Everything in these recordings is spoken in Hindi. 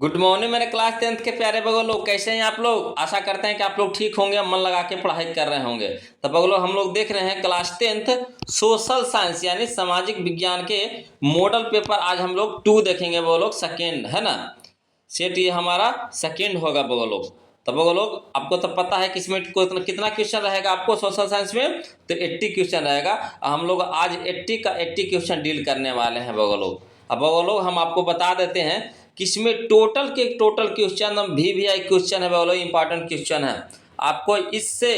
गुड मॉर्निंग मेरे क्लास 10th के प्यारे बगल लोग, कैसे हैं आप लोग। आशा करते हैं कि आप लोग ठीक होंगे, मन लगा के पढ़ाई कर रहे होंगे। तो बगलो हम लोग देख रहे हैं क्लास 10th सोशल साइंस यानी सामाजिक विज्ञान के मॉडल पेपर। आज हम लोग 2 देखेंगे बगल लोग, सेकेंड है ना। सेट ये हमारा सेकेंड होगा बगल लोग। तो बगल लोग आपको तो पता है कि इसमें कितना क्वेश्चन रहेगा आपको सोशल साइंस में, तो 80 क्वेश्चन रहेगा। हम लोग आज 80 का 80 क्वेश्चन डील करने वाले हैं बगल लोग। अब बगल लोग हम आपको बता देते हैं कि इसमें टोटल क्वेश्चन VVI क्वेश्चन है बोलो, इंपॉर्टेंट क्वेश्चन है। आपको इससे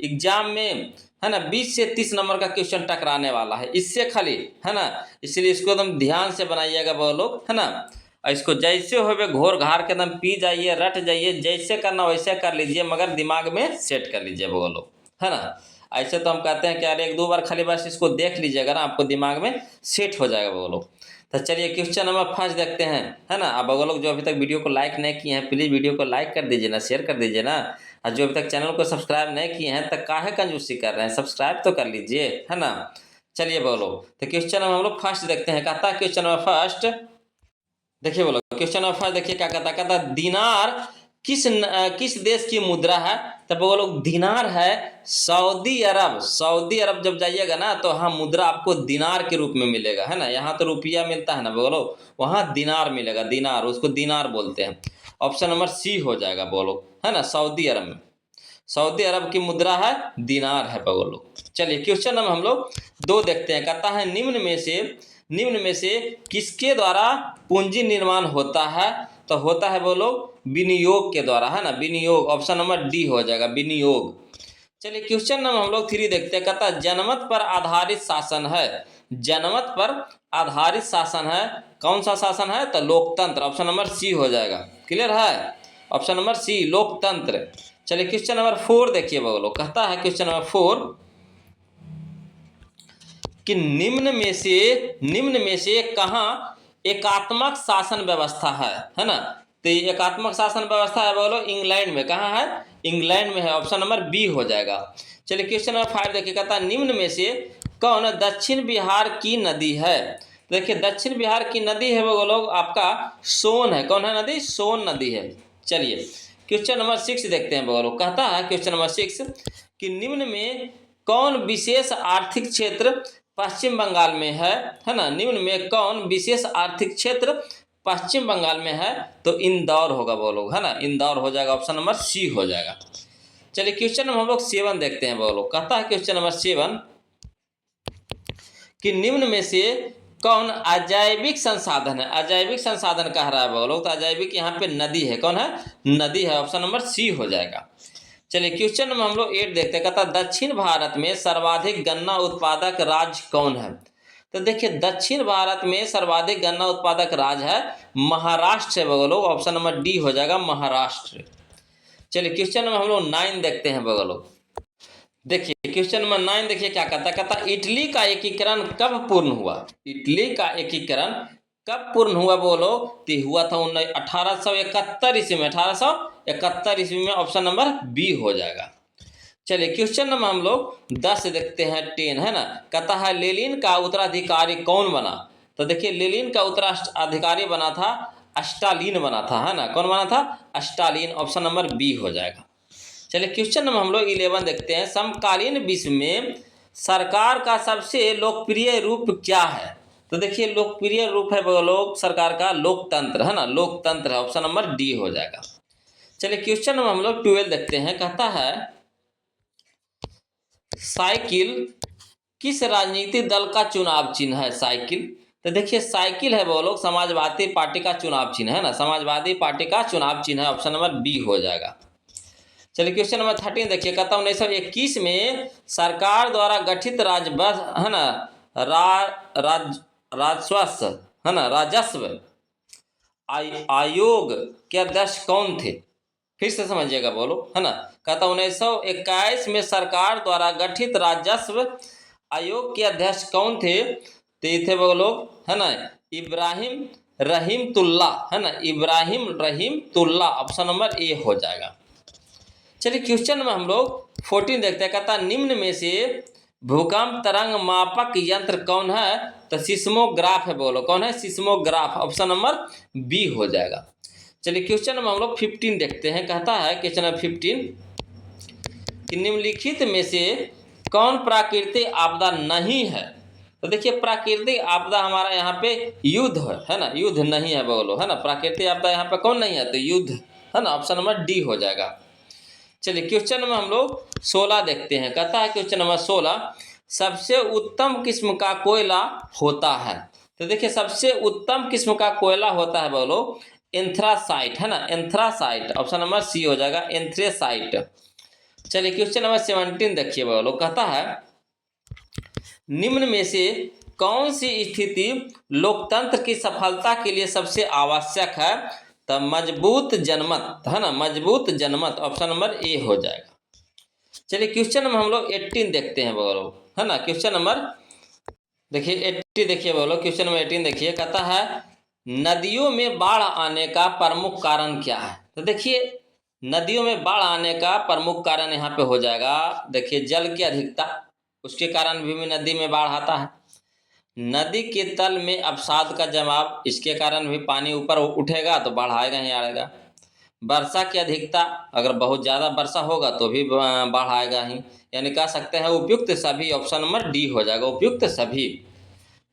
एग्जाम में है ना 20 से 30 नंबर का क्वेश्चन टकराने वाला है इससे खाली, है ना। इसलिए इसको एकदम ध्यान से बनाइएगा बोलो, है ना। और इसको जैसे हो घोर घार के एकदम पी जाइए, रट जाइए, जैसे करना वैसे कर लीजिए, मगर दिमाग में सेट कर लीजिए बोलो, है ना। ऐसे तो हम कहते हैं कि यार 1-2 बार खाली बस इसको देख लीजिएगा ना, आपको दिमाग में सेट हो जाएगा बोलो। तो चलिए क्वेश्चन नंबर 1 देखते हैं, है ना। अब अगर लोग जो अभी तक वीडियो को लाइक नहीं किए हैं, प्लीज़ वीडियो को लाइक कर दीजिए ना, शेयर कर दीजिए ना। और जो अभी तक चैनल को सब्सक्राइब नहीं किए हैं तो काहे कंजूसी कर रहे हैं, सब्सक्राइब तो कर लीजिए, है ना। चलिए बोलो, तो क्वेश्चन नंबर हम लोग 1 देखते हैं। कहता है क्वेश्चन नंबर 1, देखिए बोलो क्वेश्चन नंबर 1 देखिए क्या कहता है दिनार किस देश की मुद्रा है। तो बोलो दिनार है सऊदी अरब। सऊदी अरब जब जाइएगा ना तो हाँ मुद्रा आपको दिनार के रूप में मिलेगा, है ना। यहाँ तो रुपया मिलता है ना बोलो, वहाँ दिनार मिलेगा, दिनार, उसको दिनार बोलते हैं। ऑप्शन नंबर सी हो जाएगा बोलो, है ना। सऊदी अरब में, सऊदी अरब की मुद्रा है दिनार है बोलो। चलिए क्वेश्चन नंबर हम लोग 2 देखते हैं। कहता है निम्न में से किसके द्वारा पूंजी निर्माण होता है। तो होता है बोलो विनियोग के द्वारा, है ना, विनियोग। ऑप्शन नंबर डी हो जाएगा, विनियोग। चलिए क्वेश्चन नंबर हम लोग 3 देखते हैं। कहता है जनमत पर आधारित शासन है। जनमत पर आधारित शासन है, कौन सा शासन है। तो लोकतंत्र। ऑप्शन नंबर सी हो जाएगा। क्लियर है, ऑप्शन नंबर सी लोकतंत्र। चलिए क्वेश्चन नंबर 4 देखिए बोलो। कहता है क्वेश्चन नंबर 4 कि निम्न में से कहाँ एकात्मक शासन व्यवस्था है ना। तो ये एकात्मक शासन व्यवस्था है बोलो इंग्लैंड में। कहाँ है, इंग्लैंड में है। ऑप्शन नंबर बी हो जाएगा। चलिए क्वेश्चन नंबर 5 देखिए। कहता है निम्न में से कौन दक्षिण बिहार की नदी है। देखिए दक्षिण बिहार की नदी है बोलो आपका सोन है। कौन है नदी, सोन नदी है। चलिए क्वेश्चन नंबर 6 देखते हैं बोलो। कहता है क्वेश्चन नंबर 6 कि निम्न में कौन विशेष आर्थिक क्षेत्र पश्चिम बंगाल में है ना। निम्न में कौन विशेष आर्थिक क्षेत्र पश्चिम बंगाल में है। तो इंदौर होगा बोलो, है ना, इंदौर हो जाएगा। ऑप्शन नंबर सी हो जाएगा। चलिए क्वेश्चन नंबर हम लोग 7 देखते हैं बोलो। कहता है क्वेश्चन नंबर 7 कि निम्न में से कौन अजैविक संसाधन है। अजैविक संसाधन कह रहा है बोलो, तो अजैविक यहाँ पे नदी है। कौन है, नदी है। ऑप्शन नंबर सी हो जाएगा। चलिए क्वेश्चन नंबर हम लोग 8 देखते हैं। कहता दक्षिण भारत में सर्वाधिक गन्ना उत्पादक राज्य कौन है। तो देखिए दक्षिण भारत में सर्वाधिक गन्ना उत्पादक राज्य है महाराष्ट्र है बगलो। ऑप्शन नंबर डी हो जाएगा, महाराष्ट्र। चलिए क्वेश्चन नंबर हम लोग 9 देखते हैं बगलो। देखिए क्वेश्चन नंबर 9 देखिए क्या कहता इटली का एकीकरण कब पूर्ण हुआ। इटली का एकीकरण कब पूर्ण हुआ बोलो। तो हुआ था 1871 ईस्वी में। 1871 ईस्वी में। ऑप्शन नंबर बी हो जाएगा। चलिए क्वेश्चन नंबर हम लोग 10 देखते हैं, 10 है ना। कहता है लेनिन का उत्तराधिकारी कौन बना। तो देखिए लेनिन का उत्तराधिकारी बना था स्टालिन बना था, है ना। कौन बना था, स्टालिन। ऑप्शन नंबर बी हो जाएगा। चलिए क्वेश्चन नंबर हम लोग 11 देखते हैं। समकालीन विश्व में सरकार का सबसे लोकप्रिय रूप क्या है। तो देखिए लोकप्रिय रूप है बोलो सरकार का लोकतंत्र, है ना, लोकतंत्र है। ऑप्शन नंबर डी हो जाएगा। चलिए क्वेश्चन नंबर हम लोग 12 देखते हैं। कहता है साइकिल किस राजनीतिक दल का चुनाव चिन्ह है। साइकिल, तो देखिए साइकिल है बोलो समाजवादी पार्टी का चुनाव चिन्ह, है ना, समाजवादी पार्टी का चुनाव चिन्ह है। ऑप्शन नंबर बी हो जाएगा। चलिए क्वेश्चन नंबर 13 देखिए। कहता 1921 में सरकार द्वारा गठित है ना राजस्व, है ना, राजस्व आयोग के अध्यक्ष कौन थे। फिर से समझिएगा बोलो, है ना। कहता 1921 में सरकार द्वारा गठित राजस्व आयोग के अध्यक्ष कौन थे। तो ये थे वो लोग, है ना, इब्राहिम रहीमतुल्ला, है ना, Ibrahim Rahimtulla. Option number A हो जाएगा। चलिए क्वेश्चन में हम लोग 14 देखते हैं। कहता निम्न में से भूकंप तरंग मापक यंत्र कौन है। तो सिस्मोग्राफ है बोलो। कौन है, सिस्मोग्राफ। ऑप्शन नंबर बी हो जाएगा। चलिए क्वेश्चन नंबर हम लोग 15 देखते हैं। कहता है क्वेश्चन नंबर 15 कि निम्नलिखित में से कौन प्राकृतिक आपदा नहीं है। तो देखिए प्राकृतिक आपदा हमारा यहाँ पे युद्ध है ना, युद्ध नहीं है बोलो, है ना। प्राकृतिक आपदा यहाँ पे कौन नहीं है, तो युद्ध, है ना। ऑप्शन नंबर डी हो जाएगा। चलिए क्वेश्चन नंबर हम लोग 16 देखते हैं। कहता है क्वेश्चन नंबर 16 सबसे उत्तम किस्म का कोयला होता है। तो देखिए सबसे उत्तम किस्म का कोयला होता है बोलो एंथ्रासाइट, है ना, एंथ्रासाइट। ऑप्शन नंबर सी हो जाएगा, एंथ्रेसाइट। चलिए क्वेश्चन नंबर 17 देखिए बोलो। कहता है निम्न में से कौन सी स्थिति लोकतंत्र की सफलता के लिए सबसे आवश्यक है। तो मजबूत जनमत, है ना, मजबूत जनमत। ऑप्शन नंबर ए हो जाएगा। चलिए क्वेश्चन नंबर हम लोग 18 देखते हैं बोलो, है ना। क्वेश्चन नंबर देखिए 80 देखिए बोलो, क्वेश्चन नंबर 18 देखिए। कहता है नदियों में बाढ़ आने का प्रमुख कारण क्या है। तो देखिए नदियों में बाढ़ आने का प्रमुख कारण यहाँ पे हो जाएगा, देखिए जल की अधिकता, उसके कारण भी नदी में बाढ़ आता है। नदी के तल में अवसाद का जमाव, इसके कारण भी पानी ऊपर उठेगा तो बाढ़ आएगा ही आएगा। वर्षा की अधिकता, अगर बहुत ज़्यादा वर्षा होगा तो भी बाढ़ आएगा ही, यानी कह सकते हैं उपयुक्त सभी। ऑप्शन नंबर डी हो जाएगा, उपयुक्त सभी।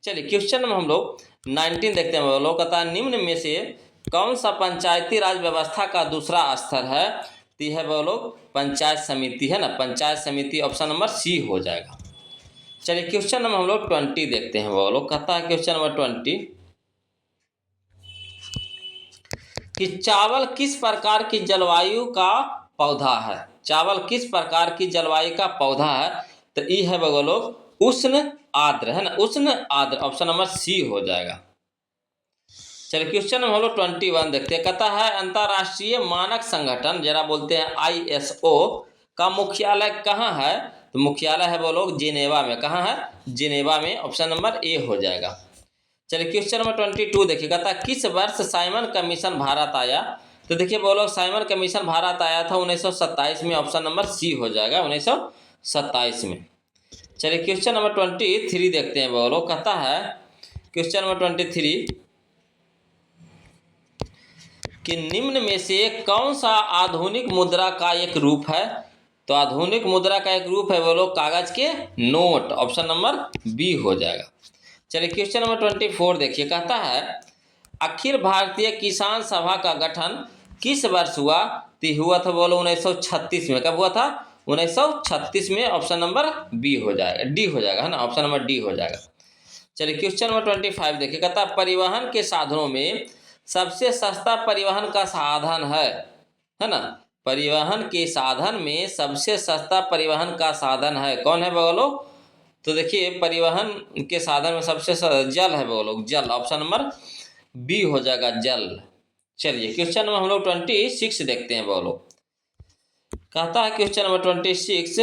चलिए क्वेश्चन में हम लोग 19 देखते हैं बोलो। कहता है निम्न में से कौन सा पंचायती राज व्यवस्था का दूसरा स्तर है। तो यह बोलो पंचायत समिति, है ना, पंचायत समिति। ऑप्शन नंबर सी हो जाएगा। चलिए क्वेश्चन नंबर हम लोग 20 देखते हैं बोलो। कहता है क्वेश्चन नंबर 20 कि चावल किस प्रकार की जलवायु का पौधा है। चावल किस प्रकार की जलवायु का पौधा है। तो ये है बोलो उष्ण आर्द्र, है ना, उष्ण आर्द्र। ऑप्शन नंबर सी हो जाएगा। चलिए क्वेश्चन नंबर हम लोग 21 देखते हैं। कहता है अंतर्राष्ट्रीय मानक संगठन, जरा बोलते हैं ISO का मुख्यालय कहाँ है। तो मुख्यालय है बोलो जिनेवा में। कहाँ है, जिनेवा में। ऑप्शन नंबर ए हो जाएगा। चलिए क्वेश्चन नंबर 22 देखिए। कहता है किस वर्ष साइमन कमीशन भारत आया। तो देखिए बोलो साइमन कमीशन भारत आया था 1927 में। ऑप्शन नंबर सी हो जाएगा, 1927 में। चलिए क्वेश्चन नंबर 23 देखते हैं बोलो। कहता है क्वेश्चन नंबर 23 कि निम्न में से कौन सा आधुनिक मुद्रा का एक रूप है। तो आधुनिक मुद्रा का एक रूप है बोलो कागज के नोट। ऑप्शन नंबर बी हो जाएगा। चलिए क्वेश्चन नंबर 24 देखिए। कहता है अखिल भारतीय किसान सभा का गठन किस वर्ष हुआ। तो हुआ था बोलो 1936 में। कब हुआ था, 1936 में। ऑप्शन नंबर बी हो जाएगा, डी हो जाएगा, है ना, ऑप्शन नंबर डी हो जाएगा। चलिए क्वेश्चन नंबर 25 देखिए। कहता है परिवहन के साधनों में सबसे सस्ता परिवहन का साधन है ना। परिवहन के साधन में सबसे सस्ता परिवहन का साधन है कौन है बोलो। तो देखिए परिवहन के साधन में सबसे जल है बोलो, जल। ऑप्शन नंबर बी हो जाएगा, जल। चलिए क्वेश्चन नंबर हम लोग 26 देखते हैं बोलो। कहता है क्वेश्चन नंबर 26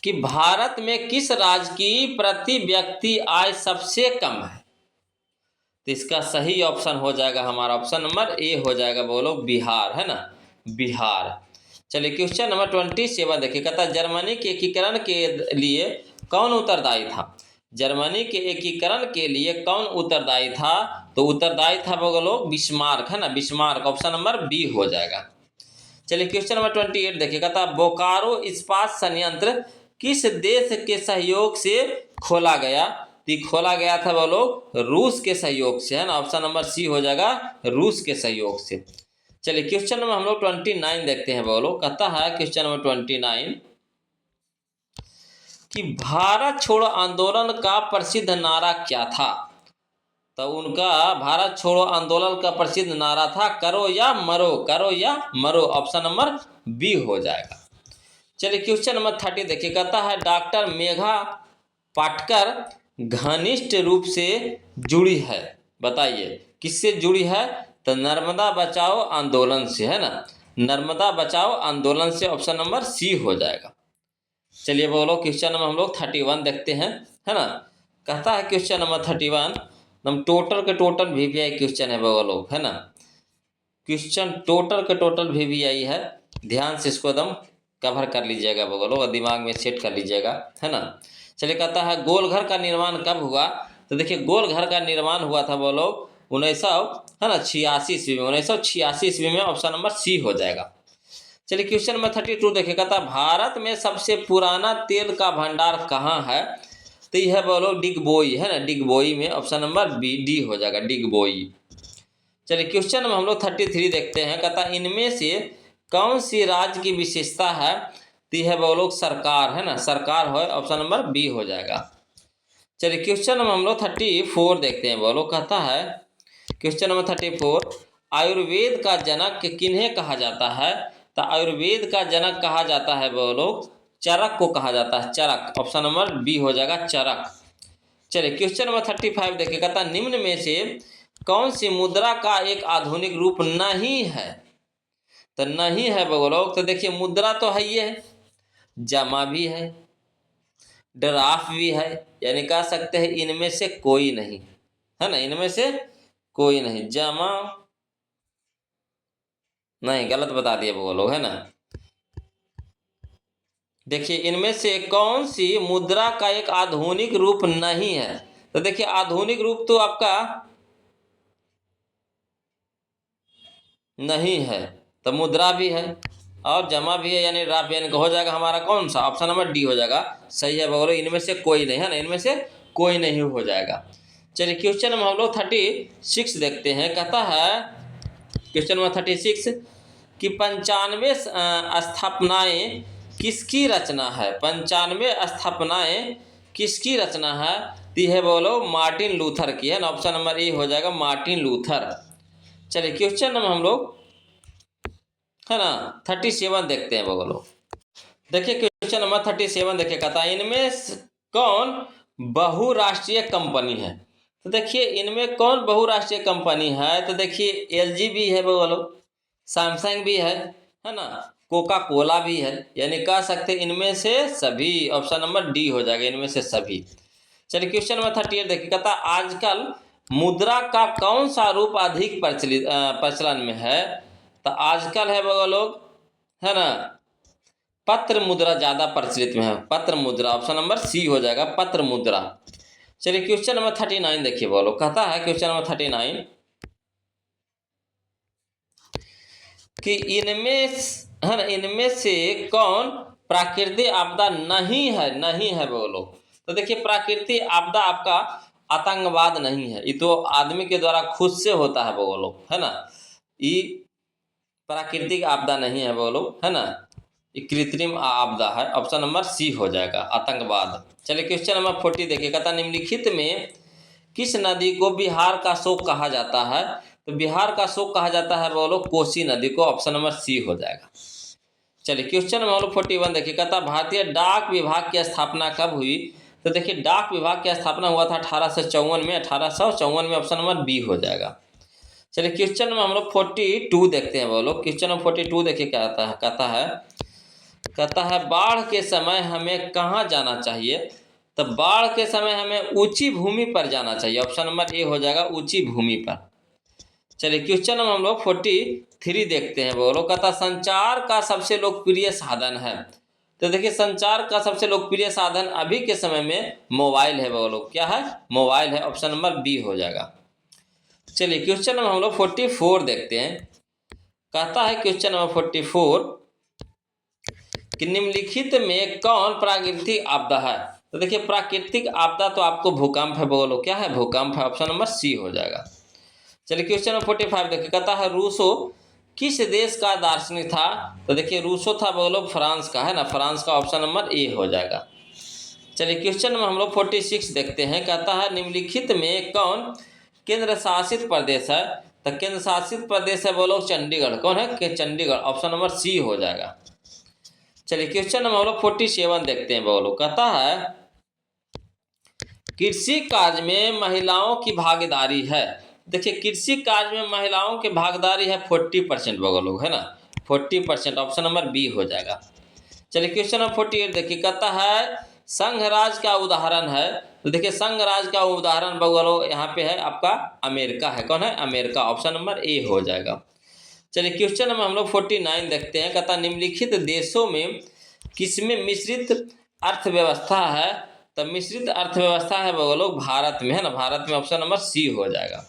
कि भारत में किस राज्य की प्रति व्यक्ति आय सबसे कम है। तो इसका सही ऑप्शन हो जाएगा हमारा ऑप्शन नंबर ए हो जाएगा बोलो बिहार, है ना, बिहार। चलिए क्वेश्चन नंबर 27 देखिए। कहता है जर्मनी के एकीकरण के लिए कौन उत्तरदायी था। जर्मनी के एकीकरण के लिए कौन उत्तरदायी था। तो उत्तरदायी था बोलो बिस्मार्क, है ना, बिस्मार्क। ऑप्शन नंबर बी हो जाएगा। चलिए क्वेश्चन नंबर 28 देखिए। कहता है बोकारो इस्पात संयंत्र किस देश के सहयोग से खोला गया। तो खोला गया था बोलो रूस के सहयोग से, है ना। ऑप्शन नंबर सी हो जाएगा, रूस के सहयोग से। चलिए क्वेश्चन नंबर हम लोग 29 देखते हैं बोलो। कहता है क्वेश्चन नंबर 29 कि भारत छोड़ो आंदोलन का प्रसिद्ध नारा क्या था। तो उनका भारत छोड़ो आंदोलन का प्रसिद्ध नारा था करो या मरो, करो या मरो। ऑप्शन नंबर बी हो जाएगा। चलिए क्वेश्चन नंबर 30 देखिए। कहता है डॉक्टर मेघा पाटकर घनिष्ठ रूप से जुड़ी है, बताइए किससे जुड़ी है। तो नर्मदा बचाओ आंदोलन से, है ना, नर्मदा बचाओ आंदोलन से। ऑप्शन नंबर सी हो जाएगा। चलिए बोलो क्वेश्चन नंबर हम लोग 31 देखते हैं, है ना। कहता है क्वेश्चन नंबर 31 हम टोटल के टोटल VVI क्वेश्चन है बोलो, है ना। क्वेश्चन टोटल के टोटल VVI है, ध्यान से इसको एकदम कवर कर लीजिएगा बोलो और दिमाग में सेट कर लीजिएगा, है ना। चलिए कहता है गोल घर का निर्माण कब हुआ। तो देखिए गोल घर का निर्माण हुआ था बोलो ईस्वी में 1986 ईस्वी में ऑप्शन नंबर सी हो जाएगा। चलिए क्वेश्चन नंबर 32 देखिएगा, था भारत में सबसे पुराना तेल का भंडार कहाँ है? तो यह बोलो डिगबोई है ना, डिगबोई में ऑप्शन नंबर बी डी हो जाएगा, डिगबोई। चलिए क्वेश्चन नंबर हम लोग 33 देखते हैं, कहता इनमें से कौन सी राज्य की विशेषता है? तो यह बोलो सरकार है ना, सरकार है, ऑप्शन नंबर बी हो जाएगा। चलिए क्वेश्चन नंबर हम लोग 34 देखते हैं, बोलो कहता है क्वेश्चन नंबर 34, आयुर्वेद का जनक किन्हें कहा जाता है? तो आयुर्वेद का जनक कहा जाता है बोलो चरक को कहा जाता है, चरक, ऑप्शन नंबर बी हो जाएगा, चरक। चलिए क्वेश्चन नंबर 35 देखिए, कहता निम्न में से कौन सी मुद्रा का एक आधुनिक रूप नहीं है? तो नहीं है बोलो, तो देखिए मुद्रा तो है, ये है, जमा भी है, ड्राफ्ट भी है, यानी कह सकते हैं इनमें से कोई नहीं है ना, इनमें से कोई नहीं, जमा नहीं, गलत बता दिए वो लोग है ना। देखिए इनमें से कौन सी मुद्रा का एक आधुनिक रूप नहीं है? तो देखिए आधुनिक रूप तो आपका नहीं है, तो मुद्रा भी है और जमा भी है, यानी ड्राफ्ट, यानी हो जाएगा हमारा कौन सा, ऑप्शन नंबर डी हो जाएगा, सही है बोलो, इनमें से कोई नहीं है ना, इनमें से कोई नहीं हो जाएगा। चलिए क्वेश्चन नंबर हम लोग 36 देखते हैं, कहता है क्वेश्चन नंबर 36 कि 95 स्थापनाएं किसकी रचना है? 95 स्थापनाएं किसकी रचना है? तो यह बोलो मार्टिन लूथर की है ना, ऑप्शन नंबर ए हो जाएगा, मार्टिन लूथर। चलिए क्वेश्चन नंबर हम लोग है ना 37 देखते हैं, बोलो देखिए क्वेश्चन नंबर 37 देखिए, कहता है इनमें कौन बहुराष्ट्रीय कंपनी है? तो देखिए इनमें कौन बहुराष्ट्रीय कंपनी है? तो देखिए एलजी भी है बोलो, सैमसंग भी है ना, कोका कोला भी है, यानी कह सकते इनमें से सभी, ऑप्शन नंबर डी हो जाएगा, इनमें से सभी। चलिए क्वेश्चन नंबर 38 देखिए, कहता आजकल मुद्रा का कौन सा रूप अधिक प्रचलन में है? तो आजकल है वो लोग है ना, पत्र मुद्रा ज्यादा प्रचलित में है, पत्र मुद्रा, ऑप्शन नंबर सी हो जाएगा, पत्र मुद्रा। चलिए क्वेश्चन नंबर 39 देखिए, बोलो कहता है क्वेश्चन नंबर 39 कि इनमें है ना, इनमें से कौन प्राकृतिक आपदा नहीं है बोलो। तो देखिए प्राकृतिक आपदा आपका आतंकवाद नहीं है, ये तो आदमी के द्वारा खुद से होता है बोलो है ना, ये प्राकृतिक आपदा नहीं है बोलो है ना, ये कृत्रिम आपदा है, ऑप्शन नंबर सी हो जाएगा, आतंकवाद। चलिए क्वेश्चन नंबर 40 देखिए, कहता निम्नलिखित में किस नदी को बिहार का शोक कहा जाता है? तो बिहार का शोक कहा जाता है बोलो कोसी नदी को, ऑप्शन नंबर सी हो जाएगा। चलिए क्वेश्चन नंबर 41 देखिए, कहता भारतीय डाक विभाग की स्थापना कब हुई? तो देखिए डाक विभाग की स्थापना हुआ था 1854 में, 1854 में, ऑप्शन नंबर बी हो जाएगा। चलिए क्वेश्चन नंबर हम लोग 42 देखते हैं, बोलो क्वेश्चन नंबर 42 देखिए क्या आता है, कहता है बाढ़ के समय हमें कहाँ जाना चाहिए? तो बाढ़ के समय हमें ऊंची भूमि पर जाना चाहिए, ऑप्शन नंबर ए हो जाएगा, ऊंची भूमि पर। चलिए क्वेश्चन नंबर हम लोग 43 देखते हैं, बोलो कहता संचार का सबसे लोकप्रिय साधन है? तो देखिए संचार का सबसे लोकप्रिय साधन अभी के समय में मोबाइल है, बोलो क्या है, मोबाइल है, ऑप्शन नंबर बी हो जाएगा। चलिए क्वेश्चन नंबर हम लोग 44 देखते हैं, कहता है क्वेश्चन नंबर 44 कि निम्नलिखित में कौन प्राकृतिक आपदा है? तो देखिए प्राकृतिक आपदा तो आपको भूकंप है, बोलो क्या है, भूकंप है, ऑप्शन नंबर सी हो जाएगा। चलिए क्वेश्चन नंबर 45 देखिए, कहता है रूसो किस देश का दार्शनिक था? तो देखिए रूसो था बोलो फ्रांस का है ना, फ्रांस का, ऑप्शन नंबर ए हो जाएगा। चलिए क्वेश्चन नंबर हम लोग 46 देखते हैं, कहता है निम्नलिखित में कौन केंद्र शासित प्रदेश है? तो केंद्र शासित प्रदेश है बोलो चंडीगढ़, कौन है कि चंडीगढ़, ऑप्शन नंबर सी हो जाएगा। चलिए क्वेश्चन नंबर हम लोग 47 देखते हैं, बोलो कहता है कृषि कार्य में महिलाओं की भागीदारी है? देखिए कृषि कार्य में महिलाओं की भागीदारी है 40% बोलो है ना, 40%, ऑप्शन नंबर बी हो जाएगा। चलिए क्वेश्चन नंबर 48 देखिए, कहता है संघ राज का उदाहरण है? तो देखिए संघ राज का उदाहरण बोलो यहाँ पे है आपका अमेरिका है, कौन है, अमेरिका, ऑप्शन नंबर ए हो जाएगा। चलिए क्वेश्चन नंबर हम लोग 49 देखते हैं, कहता निम्नलिखित देशों में किसमें मिश्रित अर्थव्यवस्था है? तो मिश्रित अर्थव्यवस्था है बोलो भारत में है ना, भारत में, ऑप्शन नंबर सी हो जाएगा।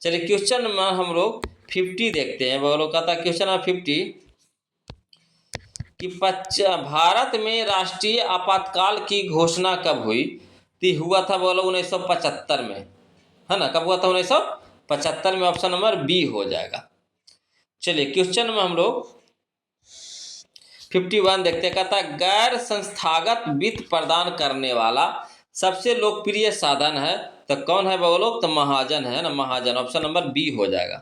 चलिए क्वेश्चन नंबर हम लोग 50 देखते हैं। बोलो कहता क्वेश्चन नंबर 50 कि भारत में राष्ट्रीय आपातकाल की घोषणा कब हुई? तो हुआ था बोलो 1975 में, है ना। कब हुआ था? 1975 में। ऑप्शन नंबर बी हो जाएगा। चलिए क्वेश्चन में हम लोग 51 देखते हैं। कहता गैर संस्थागत वित्त प्रदान करने वाला सबसे लोकप्रिय साधन है, तो कौन है बोलो? तो महाजन है ना, महाजन। ऑप्शन नंबर बी हो जाएगा।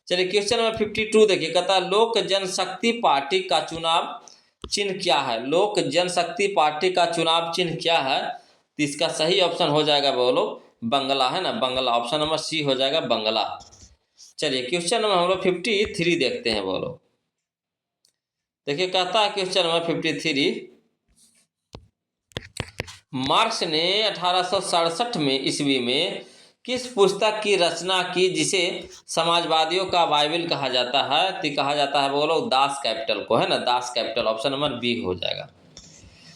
चलिए क्वेश्चन नंबर 52 देखिए। कहता लोक जनशक्ति पार्टी का चुनाव चिन्ह क्या है? लोक जनशक्ति पार्टी का चुनाव चिन्ह क्या है? तो इसका सही ऑप्शन हो जाएगा बोलो बंगला, है ना, बंगला। ऑप्शन नंबर सी हो जाएगा बंगला। चलिए क्वेश्चन नंबर हम लोग 53 देखते हैं। बोलो देखिए कहता है क्वेश्चन नंबर 53 मार्क्स ने 1867 में ईस्वी में किस पुस्तक की रचना की जिसे समाजवादियों का बाइबल कहा जाता है? तो कहा जाता है बोलो दास कैपिटल को, है ना, Das Kapital. Option number B हो जाएगा।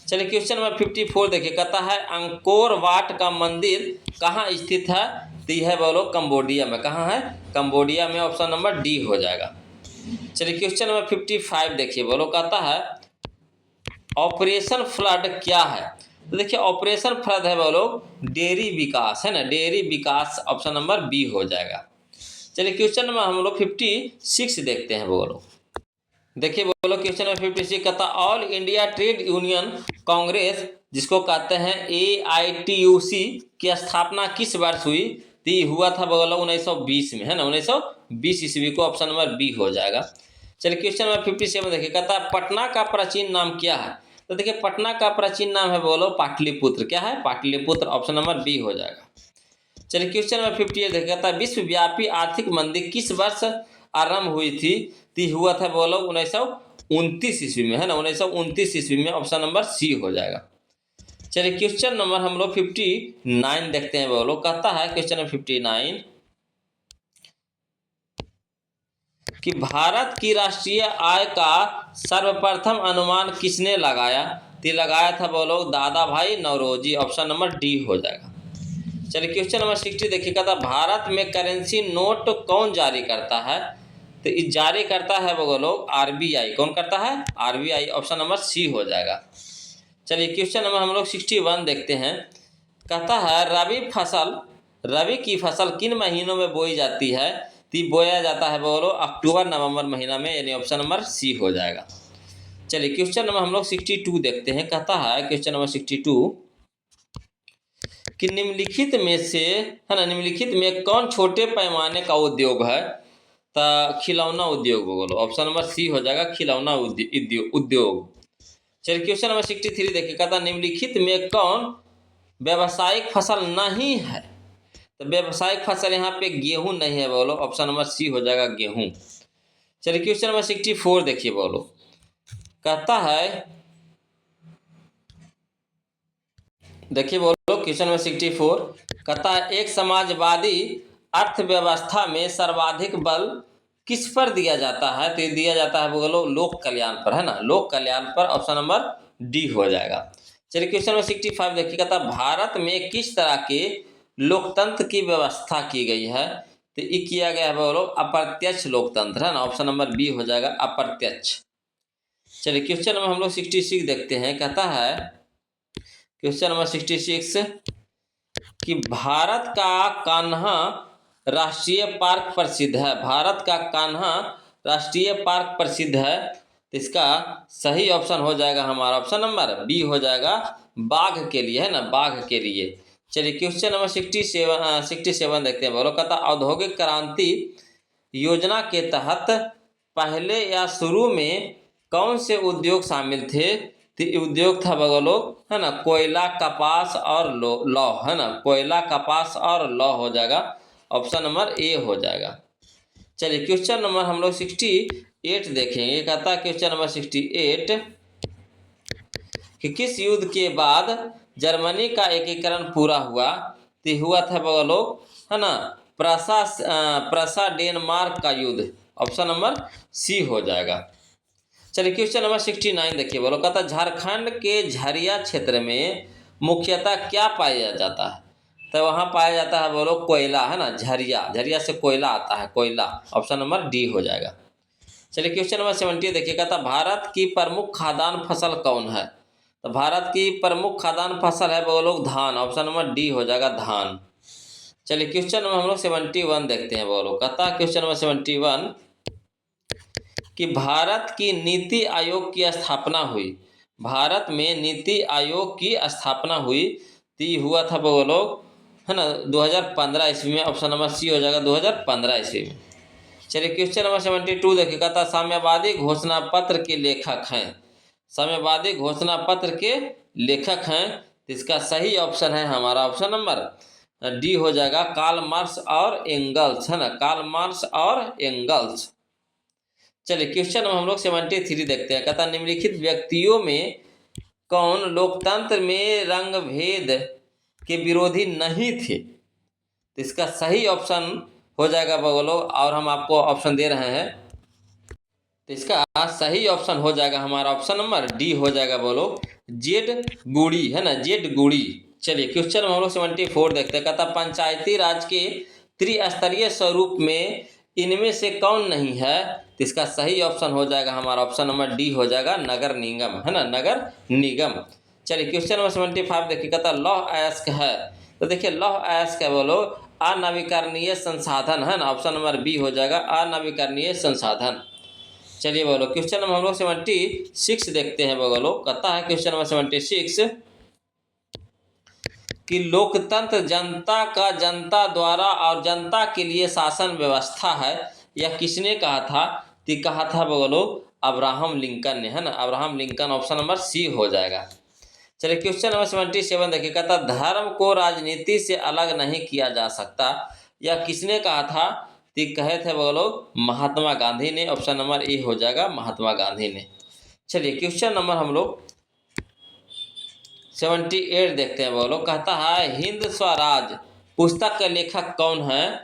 चलिए क्वेश्चन नंबर 54 देखिए। कहता है अंकोर वाट का मंदिर कहाँ स्थित है? तो यह है बोलो कंबोडिया में। कहाँ है? कंबोडिया में। ऑप्शन नंबर डी हो जाएगा। चलिए क्वेश्चन नंबर 55 देखिए। बोलो कहता है ऑपरेशन फ्लड क्या है? तो देखिए ऑपरेशन फ्लड है बोलो डेयरी विकास, है ना, डेयरी विकास। ऑप्शन नंबर बी हो जाएगा। चलिए क्वेश्चन नंबर हम लोग 56 देखते हैं। बोलो देखिए बोलो क्वेश्चन नंबर 56 कहता all India trade union Congress जिसको कहते हैं AITUC की स्थापना किस वर्ष हुई? तो हुआ था बोलो 1920 में, है ना, 1920 ईस्वी को। ऑप्शन नंबर बी हो जाएगा। चलिए क्वेश्चन नंबर 57 देखिए। कहता है पटना का प्राचीन नाम क्या है? तो देखिए पटना का प्राचीन नाम है बोलो पाटलिपुत्र। क्या है? पाटलिपुत्र। ऑप्शन नंबर बी हो जाएगा। चलिए क्वेश्चन नंबर 58 देखिए। कहता है विश्वव्यापी आर्थिक मंदी किस वर्ष आरंभ हुई थी? तो हुआ था बोलो 1929 ईस्वी में, है ना, 1929 ईस्वी में। ऑप्शन नंबर सी हो जाएगा। चलिए क्वेश्चन नंबर हम लोग 59 देखते हैं। बोलो कहता है क्वेश्चन नंबर 59 कि भारत की राष्ट्रीय आय का सर्वप्रथम अनुमान किसने लगाया? तो लगाया था बोलो दादा भाई नौरोजी। ऑप्शन नंबर डी हो जाएगा। चलिए क्वेश्चन नंबर 60 देखिए। कहता भारत में करेंसी नोट कौन जारी करता है? तो इस जारी करता है बोलो RBI। कौन करता है? RBI। ऑप्शन नंबर सी हो जाएगा। चलिए क्वेश्चन नंबर हम लोग 61 देखते हैं। कहता है रबी की फसल किन महीनों में बोई जाती है? तो बोया जाता है बोलो अक्टूबर नवंबर महीना में, यानी ऑप्शन नंबर सी हो जाएगा। चलिए क्वेश्चन नंबर हम लोग 62 देखते हैं। कहता है क्वेश्चन नंबर 62 कि निम्नलिखित में से, है ना, निम्नलिखित में कौन छोटे पैमाने का उद्योग है? तो खिलौना उद्योग बोलो। ऑप्शन नंबर सी हो जाएगा खिलौना उद्योग। चलिए क्वेश्चन नंबर 63 देखिए। कहता निम्नलिखित में कौन व्यावसायिक फसल नहीं है? तो व्यावसायिक फसल यहाँ पे गेहूं नहीं है बोलो। ऑप्शन नंबर सी हो जाएगा गेहूं। चलिए क्वेश्चन नंबर 64 देखिए। बोलो कहता है देखिए बोलो क्वेश्चन नंबर 64 कहता है एक समाजवादी अर्थव्यवस्था में सर्वाधिक बल किस पर दिया जाता है? तो दिया जाता है बोलो लोक कल्याण पर, है ना, लोक कल्याण पर। ऑप्शन नंबर डी हो जाएगा। चलिए क्वेश्चन नंबर 65 देखिए। कहता भारत में किस तरह के लोकतंत्र की व्यवस्था की गई है? तो ये किया गया है बोलो अप्रत्यक्ष लोकतंत्र, है ना। ऑप्शन नंबर बी हो जाएगा अप्रत्यक्ष। चलिए क्वेश्चन नंबर हम लोग 66 देखते हैं। कहता है क्वेश्चन नंबर 66 कि भारत का कान्हा राष्ट्रीय पार्क प्रसिद्ध है। भारत का कान्हा राष्ट्रीय पार्क प्रसिद्ध है, तो इसका सही ऑप्शन हो जाएगा हमारा ऑप्शन नंबर बी हो जाएगा बाघ के लिए, है ना, बाघ के लिए। चलिए क्वेश्चन नंबर 67 देखते हैं। बोलो कहता औद्योगिक क्रांति योजना के तहत पहले या शुरू में कौन से उद्योग शामिल थे? तो उद्योग था बोलो, है ना, कोयला कपास और लौह, है ना, कोयला कपास और लौह हो जाएगा। ऑप्शन नंबर ए हो जाएगा। चलिए क्वेश्चन नंबर हम लोग 68 देखेंगे। कहता है क्वेश्चन नंबर 68 कि किस युद्ध के बाद जर्मनी का एकीकरण पूरा हुआ? तो हुआ था बोलो, है ना, प्रसा डेनमार्क का युद्ध। ऑप्शन नंबर सी हो जाएगा। चलिए क्वेश्चन नंबर 69 देखिए। बोलो कहता झारखंड के झरिया क्षेत्र में मुख्यतः क्या पाया जाता है? तो वहाँ पाया जाता है बोलो कोयला, है ना, झरिया, झरिया से कोयला आता है, कोयला। ऑप्शन नंबर डी हो जाएगा। चलिए क्वेश्चन नंबर 70 देखिएगा, था भारत की प्रमुख खाद्यान्न फसल कौन है? तो भारत की प्रमुख खाद्यान्न फसल है बोलो धान। ऑप्शन नंबर डी हो जाएगा, धान। चलिए क्वेश्चन नंबर हम लोग 71 देखते हैं बोलो। कहता है क्वेश्चन नंबर 71 कि भारत की नीति आयोग की स्थापना हुई, भारत में नीति आयोग की स्थापना हुई तो हुआ था बोलो, है ना, 2015 ईस्वी में। ऑप्शन नंबर सी हो जाएगा, 2015 ईस्वी में। चलिए क्वेश्चन नंबर 72 देखिएगा, था साम्यवादी घोषणा पत्र के लेखक हैं, साम्यवादी घोषणा पत्र के लेखक हैं, तो इसका सही ऑप्शन है हमारा ऑप्शन नंबर डी हो जाएगा, कार्ल मार्क्स और एंगल्स, है ना, कार्ल मार्क्स और एंगल्स। चलिए क्वेश्चन हम लोग 73 देखते हैं। कहता निम्नलिखित व्यक्तियों में कौन लोकतंत्र में रंग भेद के विरोधी नहीं थे? तो इसका सही ऑप्शन हो जाएगा बोलो, और हम आपको ऑप्शन दे रहे हैं, तो इसका सही ऑप्शन हो जाएगा हमारा ऑप्शन नंबर डी हो जाएगा बोलो, जेड गुड़ी, है ना, जेड गुड़ी। चलिए क्वेश्चन हम लोग 74 देखते हैं। कहता पंचायती राज के त्रिस्तरीय स्वरूप में इनमें से कौन नहीं है? तो इसका सही ऑप्शन हो जाएगा हमारा ऑप्शन नंबर डी हो जाएगा, नगर निगम, है ना, नगर निगम। चलिए क्वेश्चन नंबर 75 देखिए, कहता लौह अयस्क है, तो देखिए लौह अयस्क है बोलो अनवीकरणीय संसाधन, है ना, ऑप्शन नंबर बी हो जाएगा, अनवीकरणीय संसाधन। चलिए बोलो क्वेश्चन नंबर हम लोग 76 देखते हैं बोलो। कहता है क्वेश्चन नंबर 76 कि लोकतंत्र जनता का जनता द्वारा और जनता के लिए शासन व्यवस्था है, यह किसने कहा था? तो कहा था बोलो अब्राहम लिंकन ने, है ना, Abraham Lincoln. Option number C हो जाएगा। चलिए क्वेश्चन नंबर 77 देखिए, कहता धर्म को राजनीति से अलग नहीं किया जा सकता, यह किसने कहा था? तो कहे थे बोलो महात्मा गांधी ने। ऑप्शन नंबर ए हो जाएगा, महात्मा गांधी ने। चलिए क्वेश्चन नंबर हम लोग 78 देखते हैं बोलो। कहता है हिंद स्वराज पुस्तक का लेखक कौन है?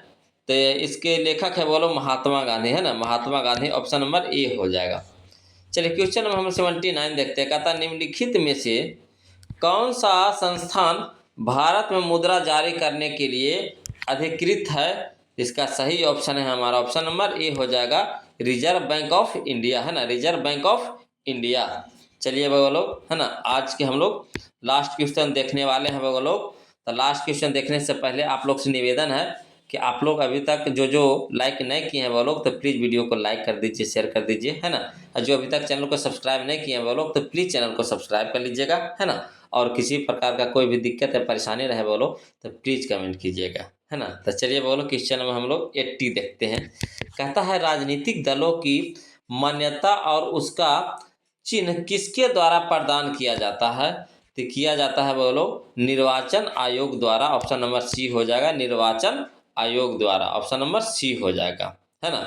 तो इसके लेखक है बोलो महात्मा गांधी, है ना, Mahatma Gandhi. Option number A हो जाएगा। चलिए क्वेश्चन नंबर हम 79 देखते हैं। कहता निम्नलिखित में से कौन सा संस्थान भारत में मुद्रा जारी करने के लिए अधिकृत है? इसका सही ऑप्शन है हमारा ऑप्शन नंबर ए हो जाएगा, रिजर्व बैंक ऑफ इंडिया, है ना, रिजर्व बैंक ऑफ इंडिया। चलिए बोलो, है ना, आज के हम लोग लास्ट क्वेश्चन देखने वाले हैं बोलो। तो लास्ट क्वेश्चन देखने से पहले आप लोग से निवेदन है कि आप लोग अभी तक जो लाइक नहीं किए हैं वो लोग, तो प्लीज़ वीडियो को लाइक कर दीजिए, शेयर कर दीजिए, है ना। और जो अभी तक चैनल को सब्सक्राइब नहीं किए हैं वो लोग, तो प्लीज़ चैनल को सब्सक्राइब कर लीजिएगा, है ना। और किसी प्रकार का कोई भी दिक्कत या परेशानी रहे बोलो तो प्लीज़ कमेंट कीजिएगा, है ना। तो चलिए बोलो क्वेश्चन में हम लोग 80 देखते हैं। कहता है राजनीतिक दलों की मान्यता और उसका चिन्ह किसके द्वारा प्रदान किया जाता है? तो किया जाता है बोलो निर्वाचन आयोग द्वारा। ऑप्शन नंबर सी हो जाएगा, निर्वाचन आयोग द्वारा। ऑप्शन नंबर सी हो जाएगा, है ना।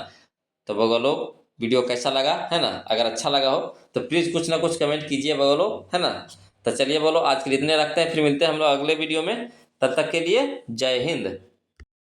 तो बोलो वीडियो कैसा लगा, है ना। अगर अच्छा लगा हो तो प्लीज़ कुछ ना कुछ कमेंट कीजिए बोलो, है ना। तो चलिए बोलो आज के लिए इतने रखते हैं, फिर मिलते हैं हम लोग अगले वीडियो में। तब तक के लिए जय हिंद।